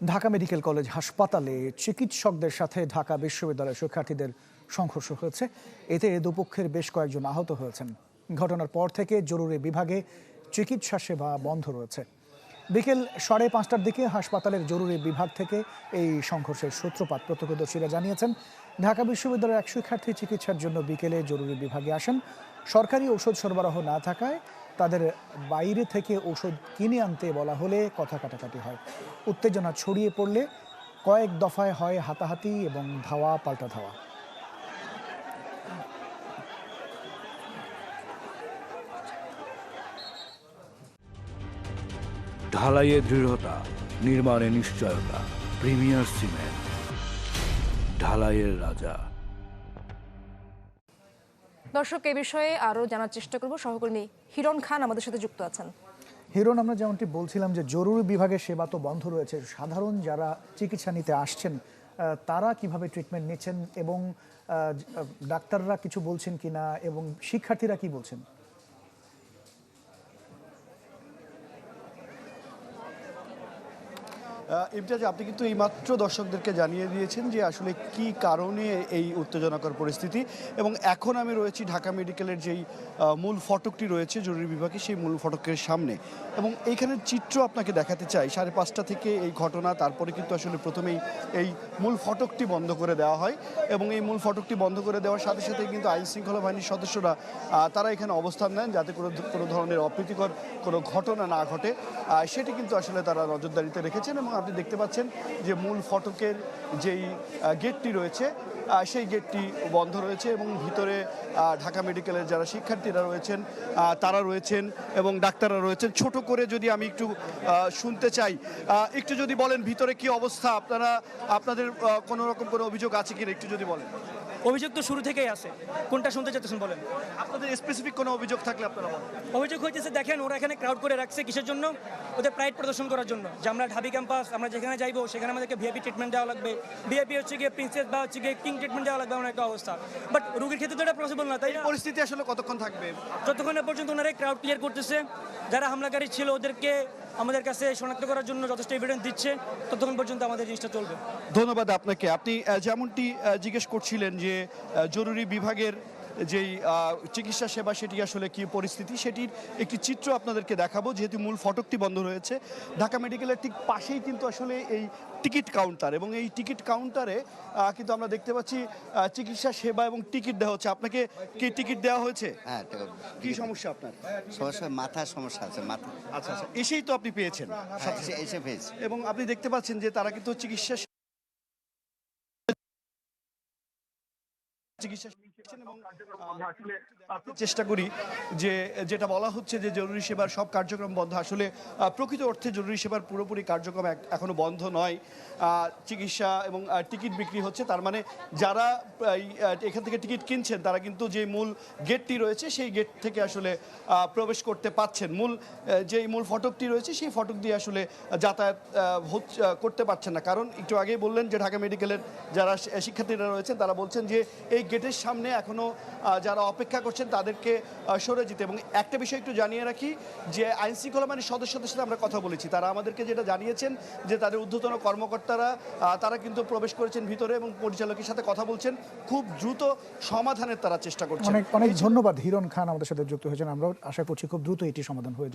Dhaka medical college হাসপাতালে চিকিৎসকদের সাথে ঢাকা বিশ্ববিদ্যালয়ের শিক্ষার্থীদের সংঘর্ষ হয়েছে। এতে দুপক্ষের বেশ কয়েকজন আহত হয়েছেন। ঘটনার পর থেকে জরুরি বিভাগে চিকিৎসা সেবা বন্ধ রয়েছে। বিকেল 5:30টার দিকে হাসপাতালের জরুরি বিভাগ থেকে এই সংঘর্ষের সূত্রপাত প্রত্যক্ষদর্শীরা জানিয়েছেন। ঢাকা বিশ্ববিদ্যালয়ের এক শিক্ষার্থী চিকিৎসার জন্য বিকেলে জরুরি বিভাগে আসেন। সরকারি ঔষধ সরবরাহ না থাকায় তাদের বাইরে থেকে ঔষধ কিনে আনতে বলা হলে কথা কাটাকাটি হয়। উত্তেজনা ছড়িয়ে পড়লে কয়েক দফায় হয় হাতাহাতি এবং ধাওয়া পাল্টা ধাওয়া। ঢালাইয়ে দৃঢ়তা, নির্মাণে নিশ্চয়তা। প্রিমিয়ার সিমেন্ট, ঢালাইয়ের রাজা। দর্শক, এই বিষয়ে আরো জানার চেষ্টা করব। সহকর্মী হিরণ খান আমাদের সাথে যুক্ত আছেন। হিরণ, আমরা যেমনটি বলছিলাম যে জরুরি বিভাগের সেবা তো বন্ধ রয়েছে, সাধারণ যারা চিকিৎসা নিতে আসছেন তারা কিভাবে ট্রিটমেন্ট নিচ্ছেন এবং ডাক্তাররা কিছু বলছেন কিনা এবং শিক্ষার্থীরা কি বলছেন? ইমতিয়াজ, আপনি কিন্তু এইমাত্র দর্শকদেরকে জানিয়ে দিয়েছেন যে আসলে কি কারণে এই উত্তেজনাকর পরিস্থিতি, এবং এখন আমি রয়েছি ঢাকা মেডিকেলের যেই মূল ফটকটি রয়েছে জরুরি বিভাগে, সেই মূল ফটকের সামনে। এবং এইখানের চিত্র আপনাকে দেখাতে চাই। 5:30 থেকে এই ঘটনা, তারপরে কিন্তু আসলে প্রথমেই এই মূল ফটকটি বন্ধ করে দেওয়া হয় এবং এই মূল ফটকটি বন্ধ করে দেওয়ার সাথে সাথে কিন্তু আইন শৃঙ্খলা বাহিনীর সদস্যরা তারা এখানে অবস্থান নেন যাতে কোনো ধরনের অপ্রীতিকর কোনো ঘটনা না ঘটে, সেটি কিন্তু আসলে তারা নজরদারিতে রেখেছেন। এবং আপনি দেখতে পাচ্ছেন যে মূল ফটকের যেই গেটটি রয়েছে সেই গেটটি বন্ধ রয়েছে এবং ভিতরে ঢাকা মেডিকেলের যারা শিক্ষার্থীরা রয়েছেন তারা রয়েছেন এবং ডাক্তাররা রয়েছেন। ছোট করে যদি আমি একটু শুনতে চাই, একটু যদি বলেন ভিতরে কি অবস্থা, আপনাদের কোনো রকম কোনো অভিযোগ আছে কিনা একটু যদি বলেন। অভিযোগ তো শুরু থেকেই আছে, কোনটা শুনতে চাচ্ছেন বলেন? আপনাদের স্পেসিফিক কোনো অভিযোগ থাকলে আপনারা বলেন। অভিযোগ হইতেছে, দেখেন ওরা এখানে ক্রাউড করে রাখছে কিসের জন্য? ওদের প্রাইড প্রদর্শন করার জন্য, যে আমরা ঢাবি ক্যাম্পাস, আমরা যেখানে যাইবো সেখানে আমাদেরকে ভিআইপি ট্রিটমেন্ট দেওয়া লাগবে। ভিআইপি হচ্ছে গিয়ে প্রিন্সেস বা হচ্ছে গিয়ে কিং ট্রিটমেন্ট দেওয়া লাগবে, এমন একটা অবস্থা। বাট রোগীর ক্ষেত্রে তো এটা পসিবল না, তাই না? পরিস্থিতি আসলে কতক্ষণ থাকবে? যতক্ষণ না পর্যন্ত ওনারা ক্রাউড ক্লিয়ার করতেছে, যারা হামলাকারী ছিল ওদেরকে আমাদের কাছে শনাক্ত করার জন্য যথেষ্ট এভিডেন্স দিচ্ছে, ততক্ষণ পর্যন্ত আমাদের জিনিসটা চলবে। ধন্যবাদ আপনাকে। আপনি যেমনটি জিজ্ঞেস করছিলেন যে জরুরি বিভাগের যেই চিকিৎসা সেবা সেটি আসলে কি পরিস্থিতি, সেটির একটি চিত্র আপনাদেরকে দেখাবো। যেহেতু মূল ফটকটি বন্ধ রয়েছে, ঢাকা মেডিকেলের ঠিক পাশেই কিন্তু আসলে এই টিকিট কাউন্টার, এবং এই টিকিট কাউন্টারে কিন্তু আমরা দেখতে পাচ্ছি চিকিৎসা সেবা এবং টিকিট দেওয়া হচ্ছে। আপনাকে কি টিকিট দেওয়া হয়েছে? হ্যাঁ। কি সমস্যা আপনার? সমস্যা, মাথার সমস্যা আছে, মাথা। আচ্ছা, এসেই তো আপনি পেয়েছেন? হ্যাঁ, এসে পেয়েছি। এবং আপনি দেখতে পাচ্ছেন যে তারা কিন্তু চিকিৎসা চেষ্টা করি যে যেটা বলা হচ্ছে যে জরুরি সেবার সব কার্যক্রম বন্ধ। আসলে প্রকৃত অর্থে জরুরি সেবার পুরোপুরি কার্যক্রম এখনো বন্ধ নয়। চিকিৎসা এবং টিকিট বিক্রি হচ্ছে, তার মানে যারা এখান থেকে টিকিট কিনছেন তারা কিন্তু যে মূল গেটটি রয়েছে সেই গেট থেকে আসলে প্রবেশ করতে পারছেন। যেই মূল ফটকটি রয়েছে সেই ফটক দিয়ে আসলে যাতায়াত করতে পারছেন না। কারণ একটু আগেই বললেন যে ঢাকা মেডিকেলের যারা শিক্ষার্থীরা রয়েছেন তারা বলছেন যে এই গেটের সামনে এখনো যারা অপেক্ষা করছেন তাদেরকে সরে যেতে। এবং একটা বিষয় একটু জানিয়ে রাখি যে আইন শৃঙ্খলা বাহিনীর সদস্যদের সাথে আমরা কথা বলেছি, তারা আমাদেরকে যেটা জানিয়েছেন যে তাদের ঊর্ধ্বতন কর্মকর্তারা তারা কিন্তু প্রবেশ করেছেন ভিতরে এবং পরিচালকের সাথে কথা বলছেন, খুব দ্রুত সমাধানের তারা চেষ্টা করছেন। অনেক অনেক ধন্যবাদ হিরণ খান আমাদের সাথে যুক্ত হয়েছেন। আমরাও আশা করছি খুব দ্রুত এটি সমাধান হয়ে যাবে।